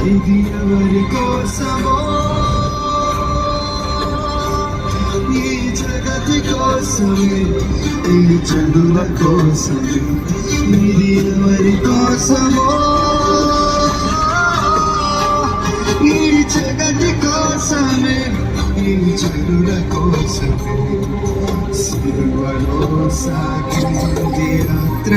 ఇది ఎవరి కోసమో, ఈ జగతి కోసమే, ఈ జనుల కోసమే. ఇది ఎవరి కోసమో, ఈ జగతి కోసమే, ఈ జనుల కోసమే. సిలువలో సాగింది యాత్ర,